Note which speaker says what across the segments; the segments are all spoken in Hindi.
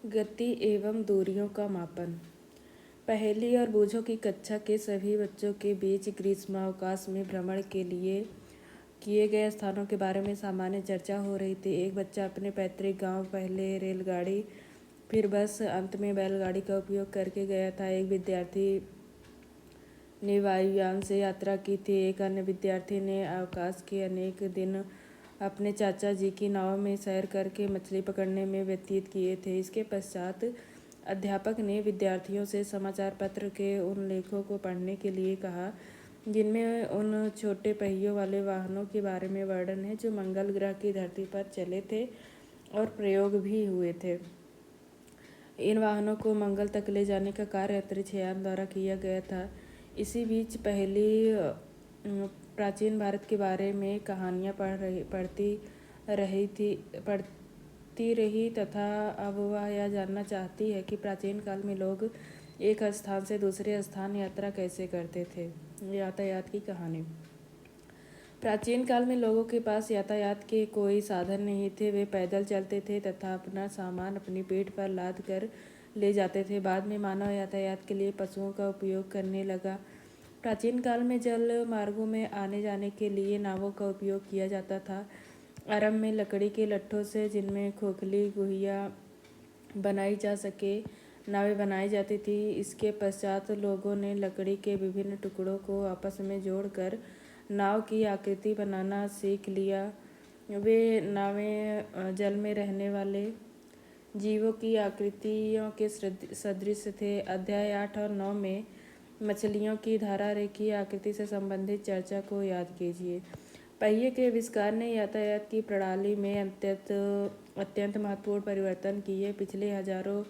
Speaker 1: गति एवं दूरियों का मापन। पहेली और बूझों की कक्षा के सभी बच्चों के बीच ग्रीष्मावकाश में भ्रमण के लिए किए गए स्थानों के बारे में सामान्य चर्चा हो रही थी। एक बच्चा अपने पैतृक गांव पहले रेलगाड़ी, फिर बस, अंत में बैलगाड़ी का उपयोग करके गया था। एक विद्यार्थी ने वायुयान से यात्रा की थी। एक अन्य विद्यार्थी ने अवकाश के अनेक दिन अपने चाचा जी की नाव में सैर करके मछली पकड़ने में व्यतीत किए थे। इसके पश्चात अध्यापक ने विद्यार्थियों से समाचार पत्र के उन लेखों को पढ़ने के लिए कहा जिनमें उन छोटे पहियों वाले वाहनों के बारे में वर्णन है जो मंगल ग्रह की धरती पर चले थे और प्रयोग भी हुए थे। इन वाहनों को मंगल तक ले जाने का कार्य अंतरिक्ष यान द्वारा किया गया था। इसी बीच प्राचीन भारत के बारे में कहानियाँ पढ़ती रही तथा अब वह यह जानना चाहती है कि प्राचीन काल में लोग एक स्थान से दूसरे स्थान यात्रा कैसे करते थे। यातायात की कहानी। प्राचीन काल में लोगों के पास यातायात के कोई साधन नहीं थे। वे पैदल चलते थे तथा अपना सामान अपनी पीठ पर लाद कर ले जाते थे। बाद में मानव यातायात के लिए पशुओं का उपयोग करने लगा। प्राचीन काल में जल मार्गों में आने जाने के लिए नावों का उपयोग किया जाता था। आरंभ में लकड़ी के लट्ठों से, जिनमें खोखली गुहिया बनाई जा सके, नावें बनाई जाती थी। इसके पश्चात लोगों ने लकड़ी के विभिन्न टुकड़ों को आपस में जोड़कर नाव की आकृति बनाना सीख लिया। वे नावें जल में रहने वाले जीवों की आकृतियों के सदृश थे। अध्याय 8 और 9 में मछलियों की धारा रेखीय आकृति से संबंधित चर्चा को याद कीजिए। पहिए के आविष्कार ने यातायात की प्रणाली में अत्यंत महत्वपूर्ण परिवर्तन किए। पिछले हजारों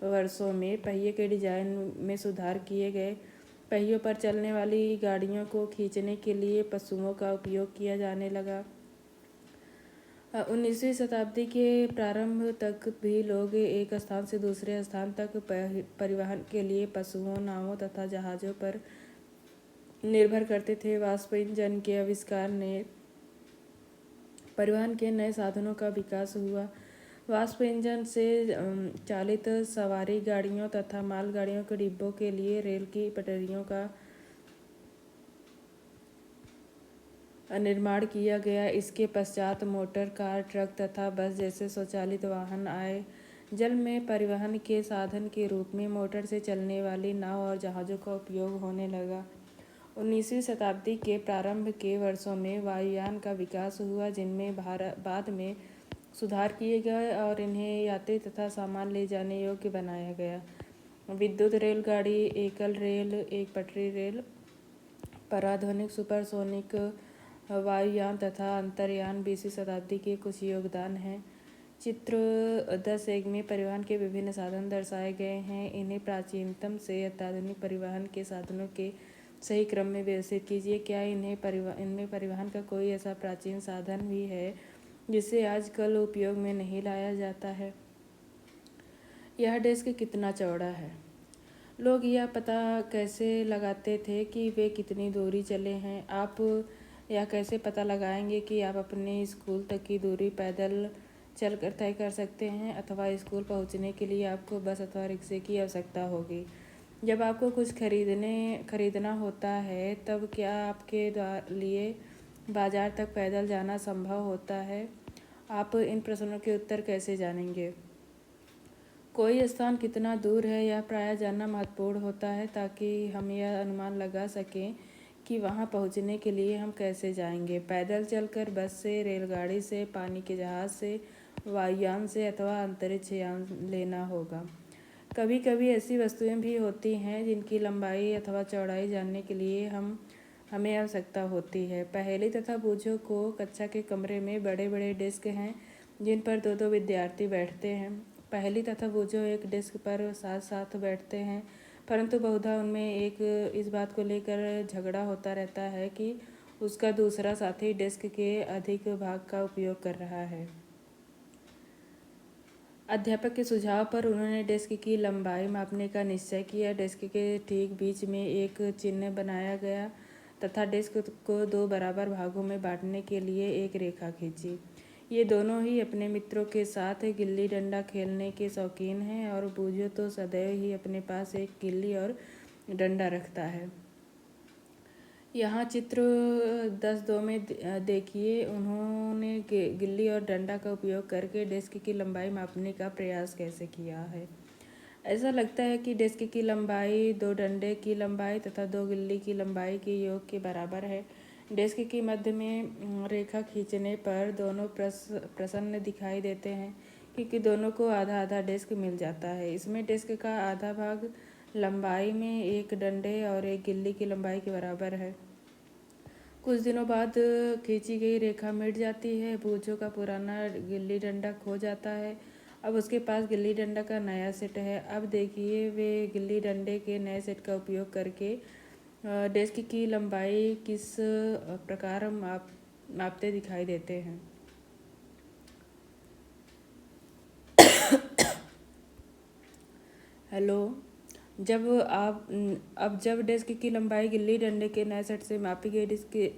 Speaker 1: वर्षों में पहिए के डिजाइन में सुधार किए गए। पहियों पर चलने वाली गाड़ियों को खींचने के लिए पशुओं का उपयोग किया जाने लगा। 19वीं शताब्दी के प्रारंभ तक भी लोग एक स्थान से दूसरे स्थान तक परिवहन के लिए पशुओं, नावों तथा जहाज़ों पर निर्भर करते थे। वाष्प इंजन के आविष्कार ने परिवहन के नए साधनों का विकास हुआ। वाष्प इंजन से चालित सवारी गाड़ियों तथा मालगाड़ियों के डिब्बों के लिए रेल की पटरियों का निर्माण किया गया। इसके पश्चात मोटर कार, ट्रक तथा बस जैसे स्वचालित वाहन आए। जल में परिवहन के साधन के रूप में मोटर से चलने वाली नाव और जहाज़ों का उपयोग होने लगा। 19वीं शताब्दी के प्रारंभ के वर्षों में वायुयान का विकास हुआ, जिनमें बाद में सुधार किए गए और इन्हें यात्री तथा सामान ले जाने योग्य बनाया गया। विद्युत रेलगाड़ी, एकल रेल, एक पटरी रेल, पराध्वनिक सुपरसोनिक वायुयान तथा अंतरयान 20वीं शताब्दी के कुछ योगदान हैं। चित्र 10(1) में परिवहन के विभिन्न साधन दर्शाए गए हैं। इन्हें प्राचीनतम से अत्याधुनिक परिवहन के साधनों के सही क्रम में व्यवस्थित कीजिए। क्या इनमें परिवहन का कोई ऐसा प्राचीन साधन भी है जिसे आजकल उपयोग में नहीं लाया जाता है? यह डेस्क कितना चौड़ा है? लोग यह पता कैसे लगाते थे कि वे कितनी दूरी चले हैं? आप यह कैसे पता लगाएंगे कि आप अपने स्कूल तक की दूरी पैदल चलकर तय कर सकते हैं अथवा स्कूल पहुंचने के लिए आपको बस अथवा रिक्शे की आवश्यकता होगी? जब आपको कुछ खरीदना होता है तब क्या आपके लिए बाजार तक पैदल जाना संभव होता है? आप इन प्रश्नों के उत्तर कैसे जानेंगे? कोई स्थान कितना दूर है यह प्रायः जानना महत्वपूर्ण होता है ताकि हम यह अनुमान लगा सकें कि वहां पहुंचने के लिए हम कैसे जाएंगे। पैदल चलकर, बस से, रेलगाड़ी से, पानी के जहाज से, वायुयान से अथवा अंतरिक्ष यान लेना होगा। कभी कभी ऐसी वस्तुएं भी होती हैं जिनकी लंबाई अथवा चौड़ाई जानने के लिए हमें आवश्यकता होती है। पहेली तथा बूझों को कक्षा के कमरे में बड़े बड़े डेस्क हैं जिन पर दो दो विद्यार्थी बैठते हैं। पहेली तथा बूझो एक डेस्क पर साथ साथ बैठते हैं, परंतु बहुधा उनमें एक इस बात को लेकर झगड़ा होता रहता है कि उसका दूसरा साथी डेस्क के अधिक भाग का उपयोग कर रहा है। अध्यापक के सुझाव पर उन्होंने डेस्क की लंबाई मापने का निश्चय किया। डेस्क के ठीक बीच में एक चिन्ह बनाया गया तथा डेस्क को दो बराबर भागों में बांटने के लिए एक रेखा खींची। ये दोनों ही अपने मित्रों के साथ गिल्ली डंडा खेलने के शौकीन हैं और बूझो तो सदैव ही अपने पास एक गिल्ली और डंडा रखता है। यहाँ चित्र 10-2 में देखिए उन्होंने गिल्ली और डंडा का उपयोग करके डेस्क की लंबाई मापने का प्रयास कैसे किया है। ऐसा लगता है कि डेस्क की लंबाई 2 डंडे की लंबाई तथा 2 गिल्ली की लंबाई के योग के बराबर है। डेस्क के मध्य में रेखा खींचने पर दोनों प्रसन्न दिखाई देते हैं क्योंकि दोनों को आधा आधा डेस्क मिल जाता है। इसमें डेस्क का आधा भाग लंबाई में एक डंडे और एक गिल्ली की लंबाई के बराबर है। कुछ दिनों बाद खींची गई रेखा मिट जाती है। बूझो का पुराना गिल्ली डंडा खो जाता है। अब उसके पास गिल्ली डंडा का नया सेट है। अब देखिए वे गिल्ली डंडे के नए सेट का उपयोग करके डेस्क की लंबाई किस प्रकार मापते दिखाई देते हैं। हेलो। जब डेस्क की लंबाई गिल्ली डंडे के नए सेट से मापी गई डेस्क के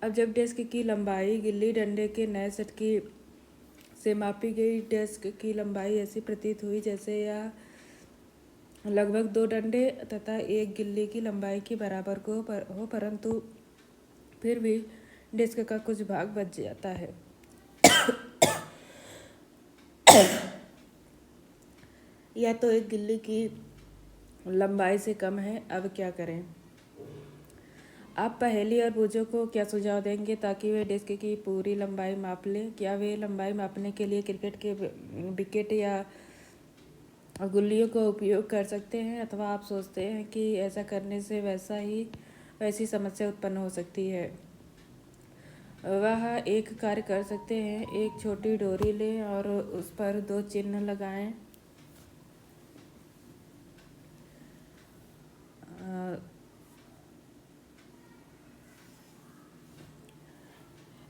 Speaker 1: अब जब डेस्क की लंबाई गिल्ली डंडे के नए सेट की से मापी गई डेस्क की लंबाई ऐसी प्रतीत हुई जैसे यह लगभग 2 डंडे तथा एक गिल्ली की लंबाई के बराबर हो, परंतु फिर भी डेस्क का कुछ भाग बच जाता है। यह तो एक गिल्ली की लंबाई से कम है। अब क्या करें। आप पहेली और बूझो को क्या सुझाव देंगे ताकि वे डेस्क की पूरी लंबाई माप लें। क्या वे लंबाई मापने के लिए क्रिकेट के विकेट या गुल्लियों का उपयोग कर सकते हैं, अथवा आप सोचते हैं कि ऐसा करने से वैसी समस्या उत्पन्न हो सकती है। वह एक कार्य कर सकते हैं। एक छोटी डोरी लें और उस पर 2 चिन्ह लगाएं।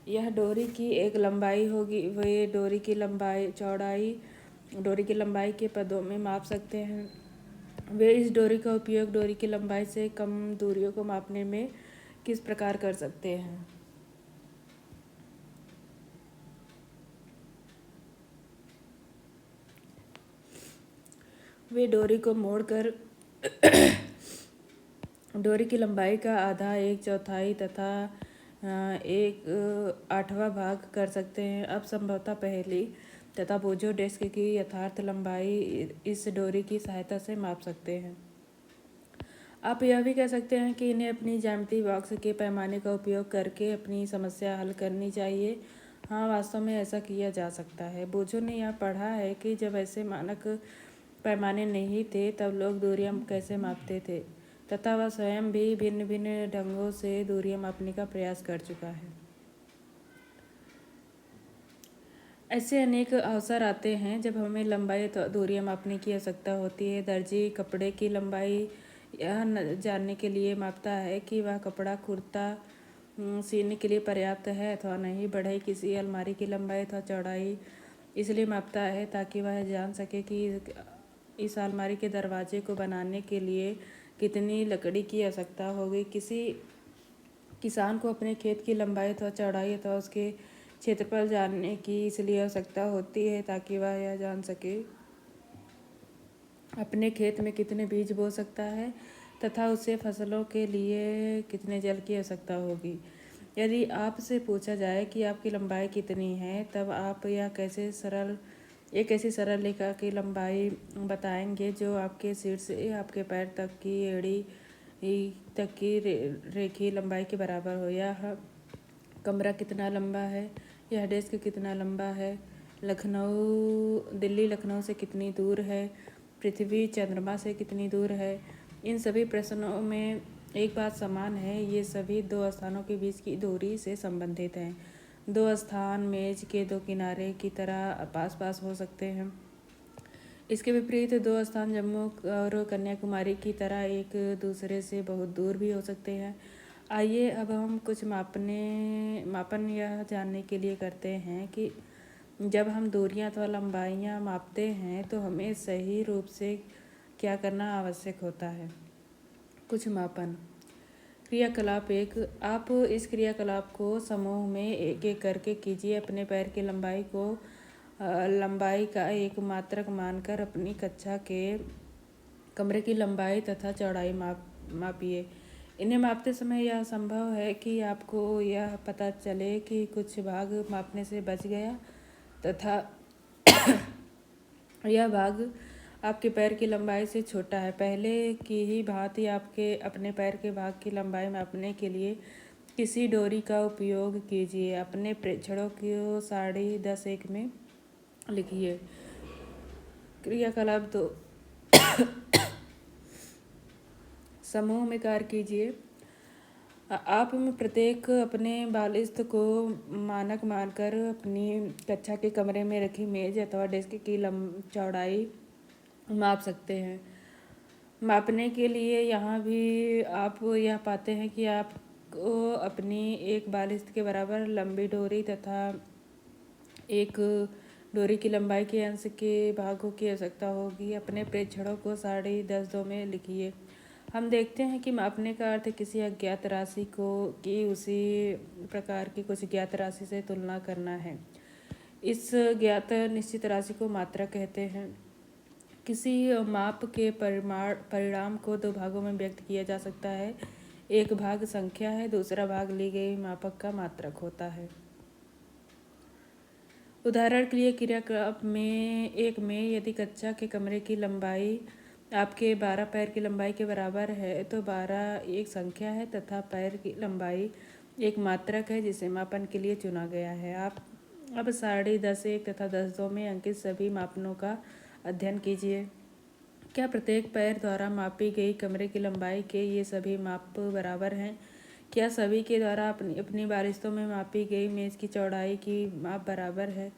Speaker 1: यह डोरी की एक लंबाई होगी। वे डोरी की लंबाई के पदों में माप सकते हैं। वे इस डोरी का उपयोग डोरी की लंबाई से कम दूरियों को मापने में किस प्रकार कर सकते हैं। वे डोरी को मोड़कर डोरी की लंबाई का आधा, 1/4 तथा 1/8वां भाग कर सकते हैं। अब संभवतः पहेली तथा बूझो डेस्क की यथार्थ लंबाई इस डोरी की सहायता से माप सकते हैं। आप यह भी कह सकते हैं कि इन्हें अपनी ज्यामिति बॉक्स के पैमाने का उपयोग करके अपनी समस्या हल करनी चाहिए। हाँ, वास्तव में ऐसा किया जा सकता है। बूझो ने यह पढ़ा है कि जब ऐसे मानक पैमाने नहीं थे तब लोग दूरियां कैसे मापते थे, तथा वह स्वयं भी भिन्न भिन्न ढंगों से दूरियां मापने का प्रयास कर चुका है। ऐसे अनेक अवसर आते हैं जब हमें लंबाई तो दूरियां मापने की आवश्यकता होती है। दर्जी कपड़े की लंबाई यह जानने के लिए मापता है कि वह कपड़ा कुर्ता सीने के लिए पर्याप्त है अथवा नहीं। बढ़ई किसी अलमारी की लंबाई अथवा चौड़ाई इसलिए मापता है ताकि वह जान सके कि इस अलमारी के दरवाजे को बनाने के लिए कितनी लकड़ी की आवश्यकता होगी। किसी किसान को अपने खेत की लंबाई अथवा चौड़ाई अथवा उसके क्षेत्रफल जानने की इसलिए आवश्यकता होती है ताकि वह यह जान सके अपने खेत में कितने बीज बो सकता है तथा उसे फसलों के लिए कितने जल की आवश्यकता होगी। यदि आपसे पूछा जाए कि आपकी लंबाई कितनी है, तब आप एक ऐसी सरल रेखा की लंबाई बताएंगे जो आपके सिर से आपके पैर तक की एड़ी तक की रेखीय लंबाई के बराबर हो। यह कमरा कितना लंबा है, यह डेस्क कितना लंबा है, दिल्ली लखनऊ से कितनी दूर है, पृथ्वी चंद्रमा से कितनी दूर है। इन सभी प्रश्नों में एक बात समान है, ये सभी 2 स्थानों के बीच की दूरी से संबंधित हैं। 2 स्थान मेज के 2 किनारे की तरह पास पास हो सकते हैं। इसके विपरीत 2 स्थान जम्मू और कन्याकुमारी की तरह एक दूसरे से बहुत दूर भी हो सकते हैं। आइए अब हम कुछ मापन यह जानने के लिए करते हैं कि जब हम दूरियां अथवा लंबाइयां मापते हैं तो हमें सही रूप से क्या करना आवश्यक होता है। कुछ मापन क्रियाकलाप एक, आप इस क्रियाकलाप को समूह में एक एक करके कीजिए। अपने पैर की लंबाई का एक मात्रक मानकर अपनी कक्षा के कमरे की लंबाई तथा चौड़ाई मापिए। इन्हें मापते समय यह संभव है कि आपको यह पता चले कि कुछ भाग मापने से बच गया तथा यह भाग आपके पैर की लंबाई से छोटा है। पहले की ही भांति आपके अपने पैर के भाग की लंबाई मापने के लिए किसी डोरी का उपयोग कीजिए। अपने प्रेक्षणों को साड़ी 10 में लिखिए। क्रियाकलाप 2, समूह में कार्य कीजिए। आप में प्रत्येक अपने बालिस्त को मानक मानकर अपनी कक्षा के कमरे में रखी मेज अथवा डेस्क की चौड़ाई माप सकते हैं। मापने के लिए यहाँ भी आप यह पाते हैं कि आपको अपनी एक बालिस्त के बराबर लंबी डोरी तथा एक डोरी की लंबाई के अंश के भागों की आवश्यकता होगी। अपने प्रेक्षणों को साड़ी 10 में लिखिए। हम देखते हैं कि मापने का अर्थ किसी अज्ञात राशि को की उसी प्रकार की कुछ ज्ञात राशि से तुलना करना है। इस ज्ञात निश्चित राशि को मात्रा कहते हैं। किसी माप के परिणाम को 2 भागों में व्यक्त किया जा सकता है। एक भाग संख्या है, दूसरा भाग ली गई मापक का मात्रक होता है। उदाहरण के लिए क्रियाकलाप एक में यदि कक्षा के कमरे की लंबाई आपके 12 पैर की लंबाई के बराबर है तो 12 एक संख्या है तथा पैर की लंबाई एक मात्रक है जिसे मापन के लिए चुना गया है। आप अब साड़ी 10 तथा 10 में अंकित सभी मापनों का अध्ययन कीजिए। क्या प्रत्येक पैर द्वारा मापी गई कमरे की लंबाई के ये सभी माप बराबर हैं? क्या सभी के द्वारा अपनी अपनी बालिस्तों में मापी गई मेज की चौड़ाई की माप बराबर है?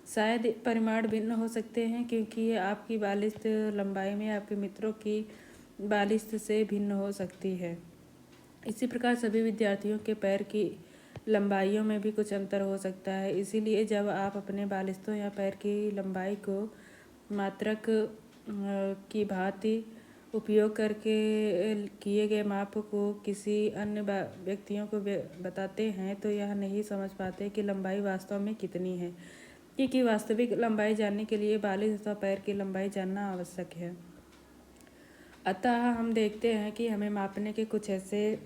Speaker 1: शायद परिमाण भिन्न हो सकते हैं क्योंकि आपकी बालिस्त लंबाई में आपके मित्रों की बालिस्त से भिन्न हो सकती है। इसी प्रकार सभी विद्यार्थियों के पैर की लंबाइयों में भी कुछ अंतर हो सकता है। इसीलिए जब आप अपने बालिस्तों या पैर की लंबाई को मात्रक की भांति उपयोग करके किए गए माप को किसी अन्य व्यक्तियों को बताते हैं तो यह नहीं समझ पाते कि लंबाई वास्तव में कितनी है, क्योंकि वास्तविक लंबाई जानने के लिए बालिश अथवा पैर की लंबाई जानना आवश्यक है। अतः हम देखते हैं कि हमें मापने के कुछ ऐसे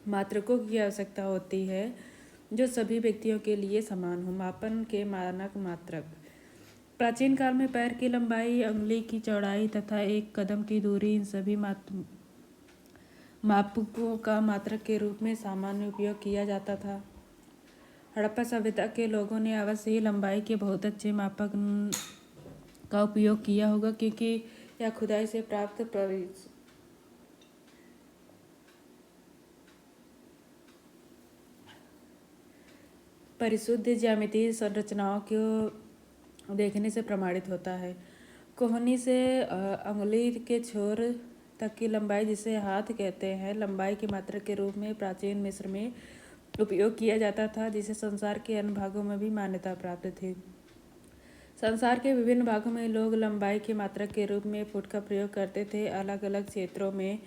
Speaker 1: मात्रकों की आवश्यकता होती है जो सभी व्यक्तियों के लिए समान हो। मापन के मानक मात्रक। प्राचीन काल में पैर की लंबाई, अंगुली की चौड़ाई तथा एक कदम की दूरी इन सभी मापकों का मात्रक के रूप में सामान्य उपयोग किया जाता था। हड़प्पा सभ्यता के लोगों ने अवश्य ही लंबाई के बहुत अच्छे मापक का उपयोग किया होगा क्योंकि यह खुदाई से प्राप्त परिशुद्ध ज्यामितीय संरचनाओं को देखने से प्रमाणित होता है। कोहनी से अंगुली के छोर तक की लंबाई, जिसे हाथ कहते हैं, लंबाई के मात्रक के रूप में प्राचीन मिस्र में उपयोग किया जाता था, जिसे संसार के अन्य भागों में भी मान्यता प्राप्त थी। संसार के विभिन्न भागों में लोग लंबाई के मात्रक के रूप में फुट का प्रयोग करते थे। अलग अलग क्षेत्रों में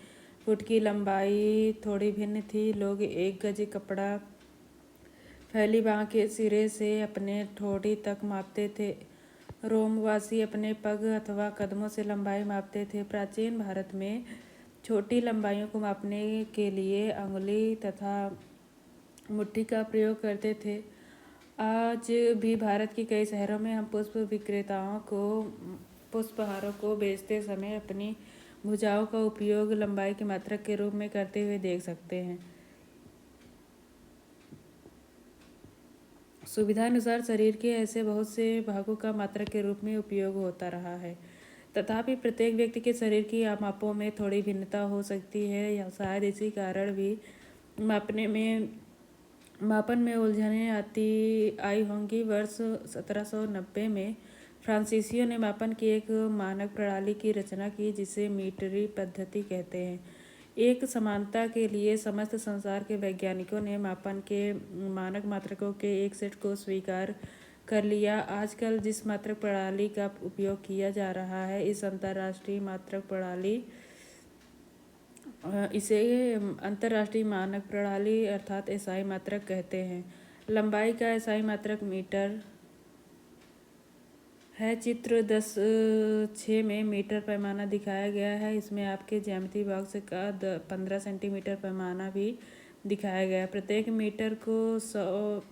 Speaker 1: फुट की लंबाई थोड़ी भिन्न थी। लोग 1 गज कपड़ा फैली बाँह के सिरे से अपने ठोड़ी तक मापते थे। रोमवासी अपने पग अथवा कदमों से लंबाई मापते थे। प्राचीन भारत में छोटी लंबाइयों को मापने के लिए अंगुली तथा मुट्ठी का प्रयोग करते थे। आज भी भारत के कई शहरों में हम पुष्प विक्रेताओं को पुष्पहारों को बेचते समय अपनी भुजाओं का उपयोग लंबाई के मात्रक के रूप में करते हुए देख सकते हैं। सुविधानुसार शरीर के ऐसे बहुत से भागों का मात्रक के रूप में उपयोग होता रहा है। तथापि प्रत्येक व्यक्ति के शरीर की मापों में थोड़ी भिन्नता हो सकती है या शायद इसी कारण भी मापन में उलझनें आई होंगी। वर्ष 1790 में फ्रांसीसियों ने मापन की एक मानक प्रणाली की रचना की जिसे मीटरी पद्धति कहते हैं। एक समानता के लिए समस्त संसार के वैज्ञानिकों ने मापन के मानक मात्रकों के एक सेट को स्वीकार कर लिया। आजकल जिस मात्रक प्रणाली का उपयोग किया जा रहा है इस अंतर्राष्ट्रीय मात्रक प्रणाली इसे अंतर्राष्ट्रीय मानक प्रणाली अर्थात एसआई मात्रक कहते हैं। लंबाई का एसआई मात्रक मीटर है। चित्र 10.6 में मीटर पैमाना दिखाया गया है। इसमें आपके ज्यामिति बॉक्स का 15 सेंटीमीटर पैमाना भी दिखाया गया है। प्रत्येक मीटर को 100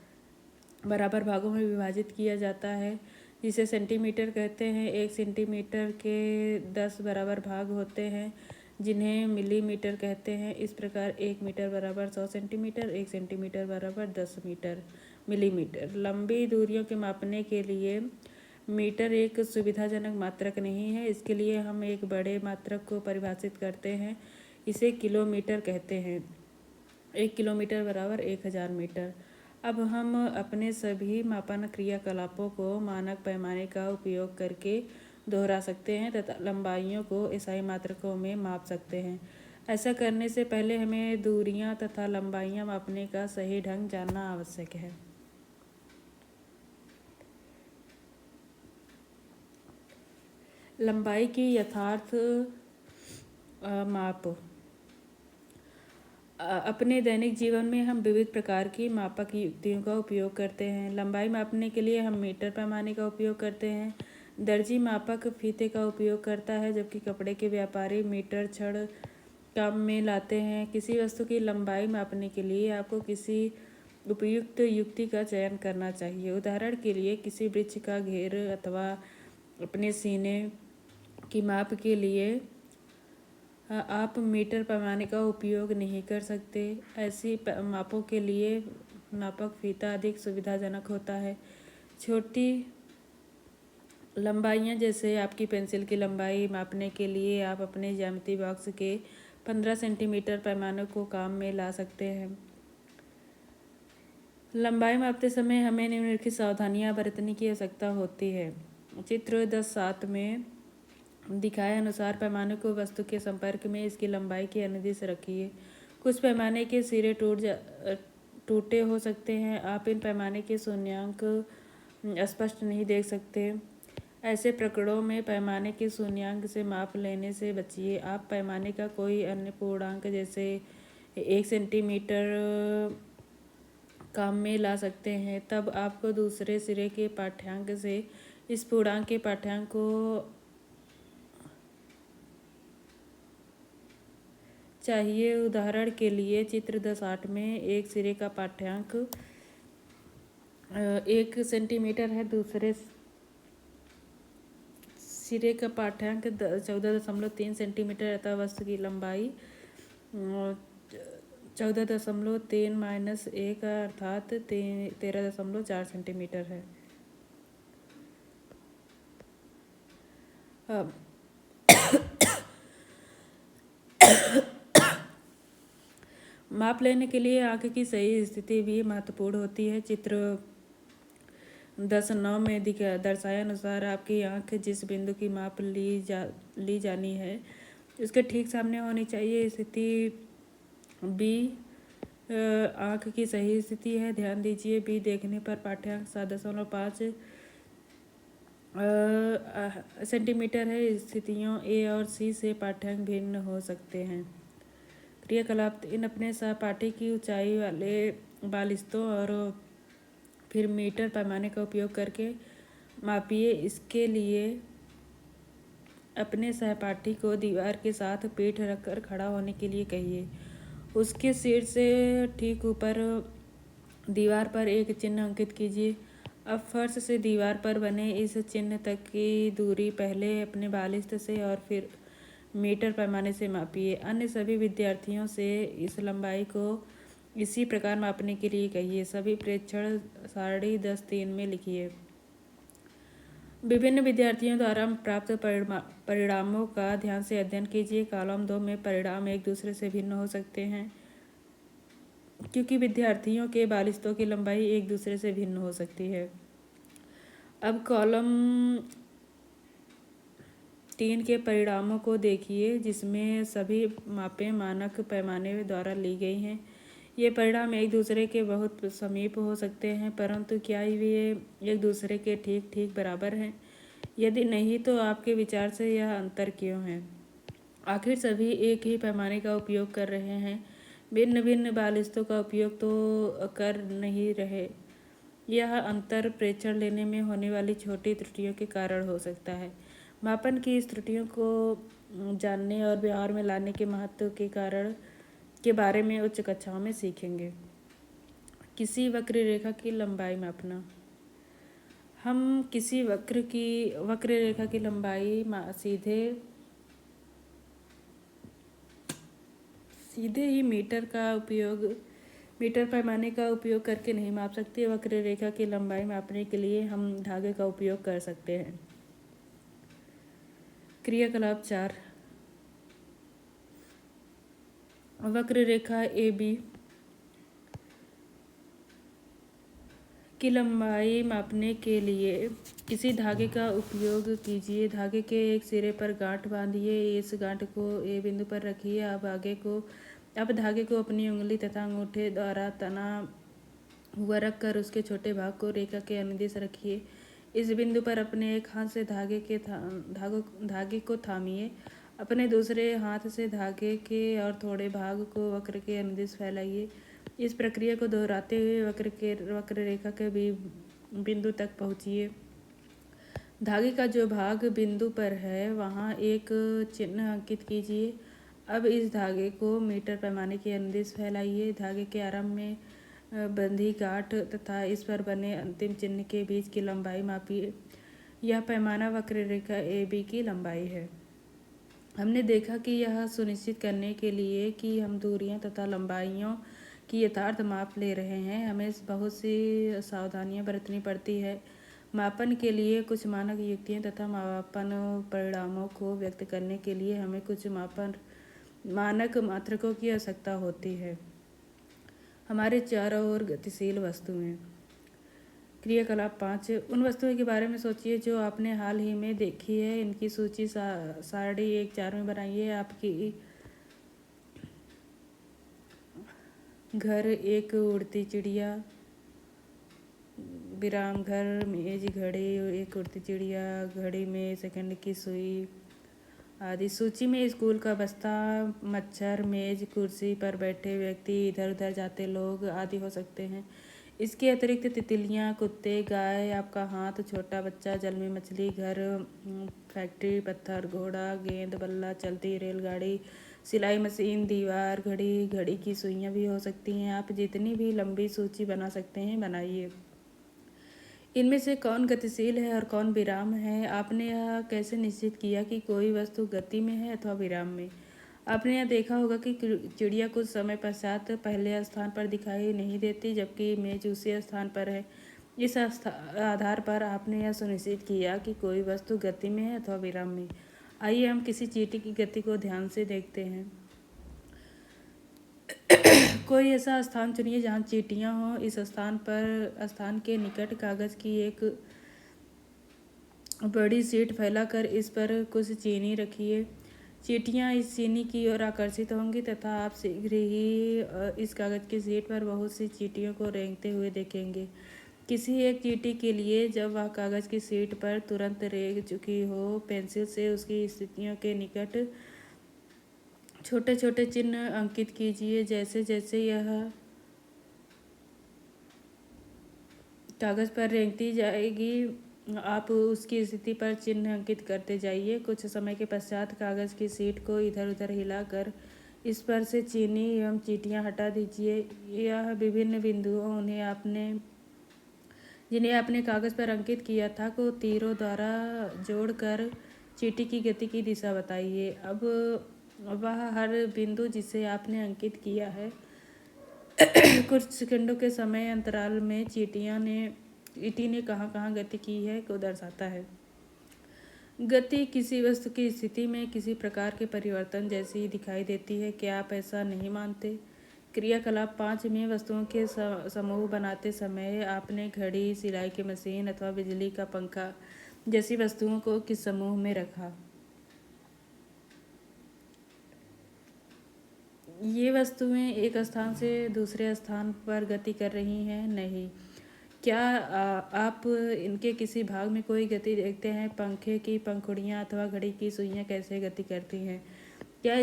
Speaker 1: बराबर भागों में विभाजित किया जाता है जिसे सेंटीमीटर कहते हैं। 1 सेंटीमीटर के 10 बराबर भाग होते हैं जिन्हें मिलीमीटर कहते हैं। इस प्रकार 1 मीटर बराबर 100 सेंटीमीटर, 1 सेंटीमीटर बराबर 10 मिलीमीटर। लंबी दूरियों के मापने के लिए मीटर एक सुविधाजनक मात्रक नहीं है। इसके लिए हम एक बड़े मात्रक को परिभाषित करते हैं, इसे किलोमीटर कहते हैं। 1 किलोमीटर बराबर 1000 मीटर। अब हम अपने सभी मापन क्रियाकलापों को मानक पैमाने का उपयोग करके दोहरा सकते हैं तथा लंबाइयों को एसआई मात्रकों में माप सकते हैं। ऐसा करने से पहले हमें दूरियां तथा लंबाइयां मापने का सही ढंग जानना आवश्यक है। लंबाई की यथार्थ माप। अपने दैनिक जीवन में हम विविध प्रकार की मापक युक्तियों का उपयोग करते हैं। लंबाई मापने के लिए हम मीटर पैमाने का उपयोग करते हैं। दर्जी मापक फीते का उपयोग करता है जबकि कपड़े के व्यापारी मीटर छड़ काम में लाते हैं। किसी वस्तु की लंबाई मापने के लिए आपको किसी उपयुक्त युक्ति का चयन करना चाहिए। उदाहरण के लिए किसी वृक्ष का घेर अथवा अपने सीने की माप के लिए आप मीटर पैमाने का उपयोग नहीं कर सकते। ऐसी मापों के लिए मापक फीता अधिक सुविधाजनक होता है। छोटी लंबाइयाँ जैसे आपकी पेंसिल की लंबाई मापने के लिए आप अपने ज्यामिति बॉक्स के 15 सेंटीमीटर पैमाने को काम में ला सकते हैं। लंबाई मापते समय हमें निम्नलिखित सावधानियां बरतने की आवश्यकता होती है। चित्र 10.7 में दिखाए अनुसार पैमाने को वस्तु के संपर्क में इसकी लंबाई के अनुदिश रखिए। कुछ पैमाने के सिरे टूटे हो सकते हैं। आप इन पैमाने के शून्यांक स्पष्ट नहीं देख सकते। ऐसे प्रकरणों में पैमाने के शून्यांक से माप लेने से बचिए। आप पैमाने का कोई अन्य पूर्णांक जैसे 1 सेंटीमीटर काम में ला सकते हैं। तब आपको दूसरे सिरे के पाठ्यांक से इस पूर्णांक के पाठ्यांक को चाहिए। उदाहरण के लिए चित्र 10.8 में एक सिरे का पाठ्यांक 1 सेंटीमीटर है, दूसरे सिरे का पाठ्यांक 14.3 सेंटीमीटर अतः वस्तु की लंबाई 14.3 - 1 अर्थात 13.4 सेंटीमीटर है। माप लेने के लिए आंख की सही स्थिति भी महत्वपूर्ण होती है। चित्र 10.9 में दर्शाए अनुसार आपकी आंख जिस बिंदु की माप ली जानी है उसके ठीक सामने होनी चाहिए। स्थिति बी आंख की सही स्थिति है। ध्यान दीजिए बी देखने पर पाठ्यांक 7.5 सेंटीमीटर है। स्थितियों ए और सी से पाठ्यांक भिन्न हो सकते हैं। क्रियाकलाप 3 अपने सहपाठी की ऊंचाई वाले बालिस्तों और फिर मीटर पैमाने का उपयोग करके मापिए। इसके लिए अपने सहपाठी को दीवार के साथ पीठ रखकर खड़ा होने के लिए कहिए। उसके सिर से ठीक ऊपर दीवार पर एक चिन्ह अंकित कीजिए। अब फर्श से दीवार पर बने इस चिन्ह तक की दूरी पहले अपने बालिस्त से और फिर मीटर पैमाने से मापिए। अन्य सभी विद्यार्थियों से इस लंबाई को इसी प्रकार मापने के लिए कहिए। सभी प्रेक्षण सारणी 10.3 में लिखिए। विभिन्न विद्यार्थियों द्वारा प्राप्त परिणामों का ध्यान से अध्ययन कीजिए। कॉलम 2 में परिणाम एक दूसरे से भिन्न हो सकते हैं क्योंकि विद्यार्थियों के बालिस्तों की लंबाई एक दूसरे से भिन्न हो सकती है। अब कॉलम 3 के परिणामों को देखिए, जिसमें सभी मापें मानक पैमाने द्वारा ली गई हैं। ये परिणाम एक दूसरे के बहुत समीप हो सकते हैं, परंतु क्या वे एक दूसरे के ठीक ठीक बराबर हैं? यदि नहीं, तो आपके विचार से यह अंतर क्यों है? आखिर सभी एक ही पैमाने का उपयोग कर रहे हैं, भिन्न भिन्न बालिस्तों का उपयोग तो कर नहीं रहे। यह अंतर प्रेक्षण लेने में होने वाली छोटी त्रुटियों के कारण हो सकता है। मापन की इस त्रुटियों को जानने और व्यवहार में लाने के महत्व के कारण के बारे में उच्च कक्षाओं में सीखेंगे। किसी वक्र रेखा की लंबाई मापना। हम किसी वक्र रेखा की लंबाई सीधे ही मीटर पैमाने का उपयोग करके नहीं माप सकते। वक्र रेखा की लंबाई मापने के लिए हम धागे का उपयोग कर सकते हैं। क्रियाकलाप 4। वक्र रेखा AB की लंबाई मापने के लिए किसी धागे का उपयोग कीजिए। धागे के एक सिरे पर गांठ बांधिए। इस गांठ को A बिंदु पर रखिए। अब धागे को अपनी उंगली तथा अंगूठे द्वारा तना हुआ रखकर उसके छोटे भाग को रेखा के अनुदिश रखिए। इस बिंदु पर अपने एक हाथ से धागे को थामिए। अपने दूसरे हाथ से धागे के और थोड़े भाग को वक्र के अनुदिश फैलाइए। इस प्रक्रिया को दोहराते हुए वक्र रेखा के बिंदु तक पहुँचिए। धागे का जो भाग बिंदु पर है वहाँ एक चिन्ह अंकित कीजिए। अब इस धागे को मीटर पैमाने के अनुदिश फैलाइए। धागे के आरंभ में बंधी गांठ तथा इस पर बने अंतिम चिन्ह के बीच की लंबाई मापिए। यह पैमाना वक्र रेखा AB की लंबाई है। हमने देखा कि यह सुनिश्चित करने के लिए कि हम दूरियां तथा लंबाइयों की यथार्थ माप ले रहे हैं, हमें बहुत सी सावधानियां बरतनी पड़ती है। मापन के लिए कुछ मानक युक्तियां तथा मापन परिणामों को व्यक्त करने के लिए हमें कुछ मानक मात्रकों की आवश्यकता होती है। हमारे चारों ओर गतिशील वस्तुएं। क्रियाकलाप 5। उन वस्तुओं के बारे में सोचिए जो आपने हाल ही में देखी है। इनकी सूची सारणी 1-4 में बनाइए। आपकी घर, एक उड़ती चिड़िया, विराम घर, मेज, घड़ी, एक उड़ती चिड़िया, घड़ी में सेकंड की सुई आदि। सूची में स्कूल का बस्ता, मच्छर, मेज, कुर्सी पर बैठे व्यक्ति, इधर उधर जाते लोग आदि हो सकते हैं। इसके अतिरिक्त तितलियाँ, कुत्ते, गाय, आपका हाथ, छोटा बच्चा, जल में मछली, घर, फैक्ट्री, पत्थर, घोड़ा, गेंद, बल्ला, चलती रेलगाड़ी, सिलाई मशीन, दीवार, घड़ी, घड़ी की सुइयाँ भी हो सकती हैं। आप जितनी भी लंबी सूची बना सकते हैं बनाइए। इनमें से कौन गतिशील है और कौन विराम है? आपने यह कैसे निश्चित किया कि कोई वस्तु गति में है अथवा विराम में? आपने यह देखा होगा कि चिड़िया कुछ समय पश्चात पहले स्थान पर दिखाई नहीं देती, जबकि मेज उसी स्थान पर है। इस आधार पर आपने यह सुनिश्चित किया कि कोई वस्तु गति में है अथवा विराम में। आइए हम किसी चींटी की गति को ध्यान से देखते हैं। कोई ऐसा स्थान चुनिए जहाँ चींटियाँ हों। इस स्थान के निकट कागज की एक बड़ी शीट फैलाकर इस पर कुछ चीनी रखिए। चींटियाँ इस चीनी की ओर आकर्षित होंगी तथा आप शीघ्र ही इस कागज की शीट पर बहुत सी चींटियों को रेंगते हुए देखेंगे। किसी एक चींटी के लिए जब वह कागज की शीट पर तुरंत रेंग चुकी हो, पेंसिल से उसकी स्थितियों के निकट छोटे छोटे चिन्ह अंकित कीजिए। जैसे जैसे यह कागज पर रेंगती जाएगी, आप उसकी स्थिति पर चिन्ह अंकित करते जाइए। कुछ समय के पश्चात कागज की शीट को इधर उधर हिलाकर इस पर से चीनी एवं चींटियाँ हटा दीजिए। यह विभिन्न बिंदुओं जिन्हें आपने कागज पर अंकित किया था को तीरों द्वारा जोड़कर चींटी की गति की दिशा बताइए। अब वह हर बिंदु जिसे आपने अंकित किया है कुछ सेकंडों के समय अंतराल में चींटी ने कहाँ कहाँ गति की है को दर्शाता है। गति किसी वस्तु की स्थिति में किसी प्रकार के परिवर्तन जैसी दिखाई देती है। क्या आप ऐसा नहीं मानते? क्रियाकलाप 5 में वस्तुओं के समूह बनाते समय आपने घड़ी, सिलाई की मशीन अथवा बिजली का पंखा जैसी वस्तुओं को किस समूह में रखा? ये वस्तुएं एक स्थान से दूसरे स्थान पर गति कर रही हैं? नहीं। क्या आप इनके किसी भाग में कोई गति देखते हैं? पंखे की पंखुड़ियाँ अथवा घड़ी की सुइयाँ कैसे गति करती हैं? क्या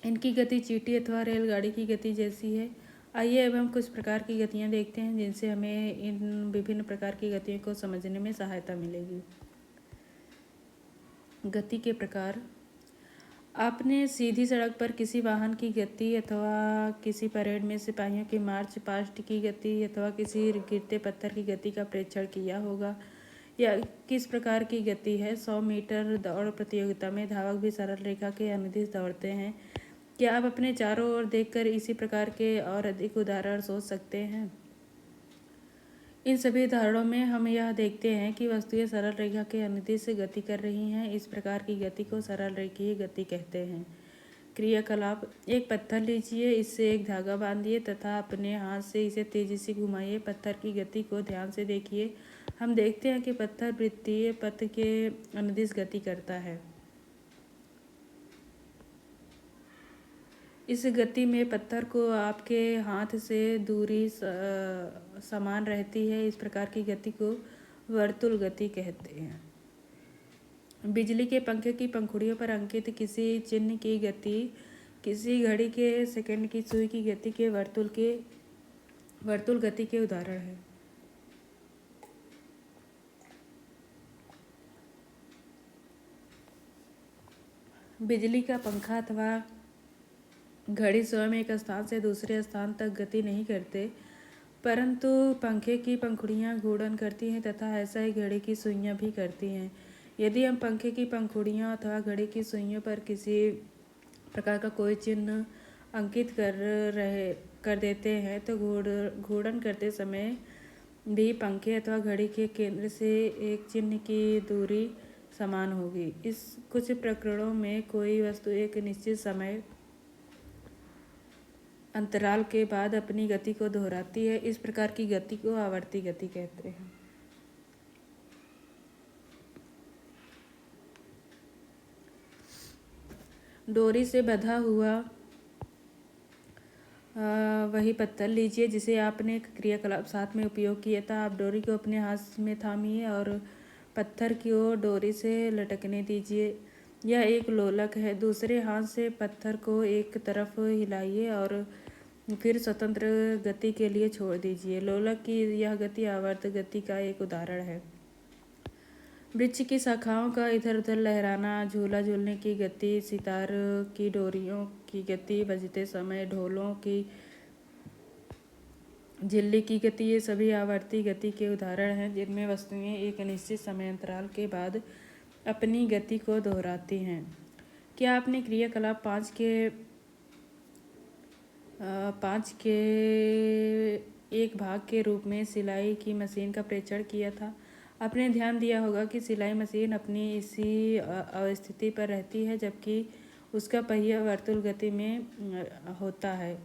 Speaker 1: इनकी गति चींटी अथवा रेलगाड़ी की गति जैसी है? आइए अब हम कुछ प्रकार की गतियाँ देखते हैं जिनसे हमें इन विभिन्न प्रकार की गतियों को समझने में सहायता मिलेगी। गति के प्रकार। आपने सीधी सड़क पर किसी वाहन की गति अथवा किसी परेड में सिपाहियों की मार्च पास्ट की गति अथवा किसी गिरते पत्थर की गति का प्रेक्षण किया होगा। या किस प्रकार की गति है? 100 मीटर दौड़ प्रतियोगिता में धावक भी सरल रेखा के अनुदिश दौड़ते हैं। क्या आप अपने चारों ओर देखकर इसी प्रकार के और अधिक उदाहरण सोच सकते हैं? इन सभी उदाहरणों में हम यह देखते हैं कि वस्तुएं सरल रेखा के अनुदिश गति कर रही हैं। इस प्रकार की गति को सरल रेखीय गति कहते हैं। क्रियाकलाप। एक पत्थर लीजिए, इससे एक धागा बांधिए तथा अपने हाथ से इसे तेजी से घुमाइए। पत्थर की गति को ध्यान से देखिए। हम देखते हैं कि पत्थर वृत्तीय पथ के अनुदिश गति करता है। इस गति में पत्थर को आपके हाथ से दूरी समान रहती है। इस प्रकार की गति को वर्तुल गति कहते हैं। बिजली के पंखे की पंखुड़ियों पर अंकित किसी चिन्ह की गति किसी घड़ी के सेकंड की सुई की गति के वर्तुल गति के उदाहरण है। बिजली का पंखा अथवा घड़ी स्वयं एक स्थान से दूसरे स्थान तक गति नहीं करते, परंतु पंखे की पंखुड़ियाँ घूर्णन करती हैं तथा ऐसा ही घड़ी की सुइयाँ भी करती हैं। यदि हम पंखे की पंखुड़ियाँ अथवा घड़ी की सुइयों पर किसी प्रकार का कोई चिन्ह अंकित कर देते हैं तो घूर्णन करते समय भी पंखे अथवा घड़ी के केंद्र से एक चिन्ह की दूरी समान होगी। इस कुछ प्रकरणों में कोई वस्तु एक निश्चित समय अंतराल के बाद अपनी गति को दोहराती है। इस प्रकार की गति को आवर्ती गति कहते हैं। डोरी से बंधा हुआ वही पत्थर लीजिए जिसे आपने क्रियाकलाप साथ में उपयोग किया था। आप डोरी को अपने हाथ में थामिए और पत्थर की ओर डोरी से लटकने दीजिए। यह एक लोलक है। दूसरे हाथ से पत्थर को एक तरफ हिलाइए और फिर स्वतंत्र गति के लिए छोड़ दीजिए। लोलक की यह गति आवर्त गति का एक उदाहरण है। वृक्ष की शाखाओं का इधर उधर लहराना, झूला झूलने की गति, सितार की डोरियों की गति, बजते समय ढोलों की झिल्ली की गति, ये सभी आवर्ती गति के उदाहरण हैं जिनमें वस्तुएं एक निश्चित समय अंतराल के बाद अपनी गति को दोहराती हैं। क्या आपने क्रियाकलाप 5 के एक भाग के रूप में सिलाई की मशीन का प्रेक्षण किया था? आपने ध्यान दिया होगा कि सिलाई मशीन अपनी इसी अवस्थिति पर रहती है जबकि उसका पहिया वर्तुल गति में होता है।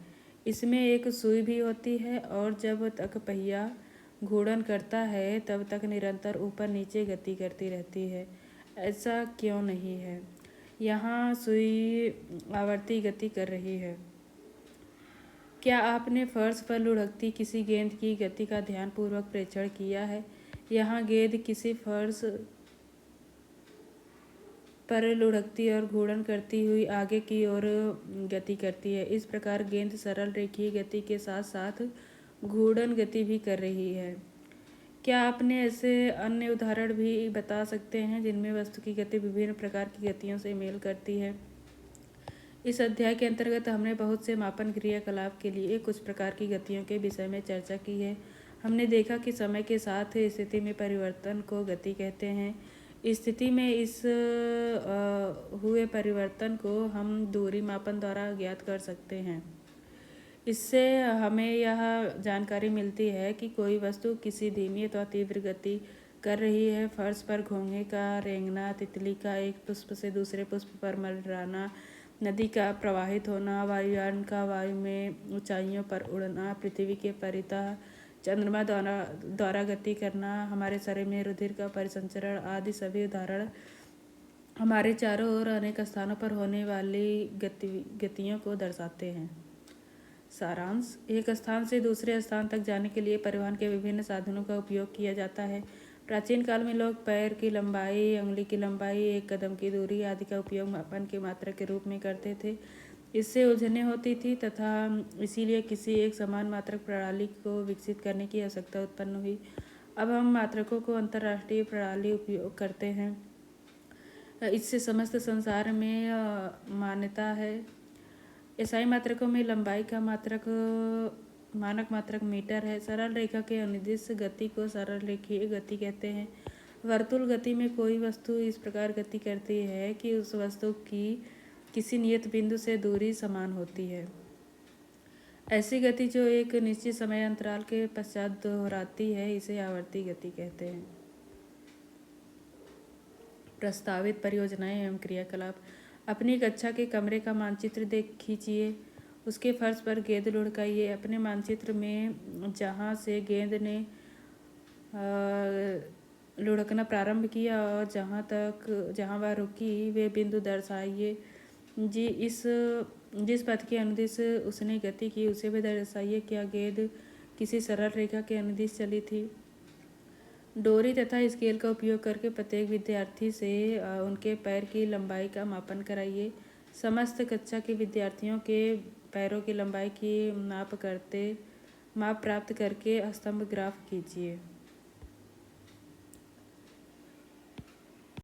Speaker 1: इसमें एक सुई भी होती है और जब तक पहिया घूर्णन करता है तब तक निरंतर ऊपर नीचे गति करती रहती है। ऐसा क्यों नहीं है? यहाँ सुई आवर्ती गति कर रही है। क्या आपने फर्श पर लुढ़कती किसी गेंद की गति का ध्यानपूर्वक प्रेक्षण किया है? यहाँ गेंद किसी फर्श पर लुढ़कती और घूर्णन करती हुई आगे की ओर गति करती है। इस प्रकार गेंद सरल रेखीय गति के साथ साथ घूर्णन गति भी कर रही है। क्या आपने ऐसे अन्य उदाहरण भी बता सकते हैं जिनमें वस्तु की गति विभिन्न प्रकार की गतियों से मेल करती है? इस अध्याय के अंतर्गत हमने बहुत से मापन क्रियाकलाप के लिए कुछ प्रकार की गतियों के विषय में चर्चा की है। हमने देखा कि समय के साथ स्थिति में परिवर्तन को गति कहते हैं। स्थिति में इस हुए परिवर्तन को हम दूरी मापन द्वारा ज्ञात कर सकते हैं। इससे हमें यह जानकारी मिलती है कि कोई वस्तु किसी धीमी अथवा तीव्र गति कर रही है। फर्श पर घोंघे का रेंगना, तितली का एक पुष्प से दूसरे पुष्प पर मंडराना, नदी का प्रवाहित होना, वायुयान का वायु में ऊंचाइयों पर उड़ना, पृथ्वी के परितः चंद्रमा द्वारा गति करना, हमारे शरीर में रुधिर का परिसंचरण आदि सभी उदाहरण हमारे चारों ओर अनेक स्थानों पर होने वाली गतियों को दर्शाते हैं। सारांश: एक स्थान से दूसरे स्थान तक जाने के लिए परिवहन के विभिन्न साधनों का उपयोग किया जाता है। प्राचीन काल में लोग पैर की लंबाई, अंगुली की लंबाई, एक कदम की दूरी आदि का उपयोग मापन की मात्रा के रूप में करते थे। इससे उलझनें होती थी तथा इसीलिए किसी एक समान मात्रक प्रणाली को विकसित करने की आवश्यकता उत्पन्न हुई। अब हम मात्रकों को अंतर्राष्ट्रीय प्रणाली उपयोग करते हैं। इससे समस्त संसार में मान्यता है। एसआई मात्रकों में लंबाई का मात्रक मानक मात्रक मीटर है। सरल रेखा के अनुदिश गति को सरल रेखीय गति कहते हैं। वर्तुल गति में कोई वस्तु इस प्रकार गति करती है कि उस वस्तु की किसी नियत बिंदु से दूरी समान होती है। ऐसी गति जो एक निश्चित समय अंतराल के पश्चात दोहराती है इसे आवर्ती गति कहते हैं। प्रस्तावित परियोजनाएं एवं क्रियाकलाप: अपनी कक्षा के कमरे का मानचित्र खींचिए। उसके फर्श पर गेंद लुढ़काइए। अपने मानचित्र में जहाँ से गेंद ने लुढ़कना प्रारंभ किया और जहाँ वह रुकी वे बिंदु दर्शाइए। जिस पथ के अनुदिश उसने गति की उसे भी दर्शाइए। क्या गेंद किसी सरल रेखा के अनुदिश चली थी? डोरी तथा स्केल का उपयोग करके प्रत्येक विद्यार्थी से उनके पैर की लंबाई का मापन कराइए। समस्त कक्षा के विद्यार्थियों के पैरों की लंबाई की माप प्राप्त करके स्तंभ ग्राफ खींचिए।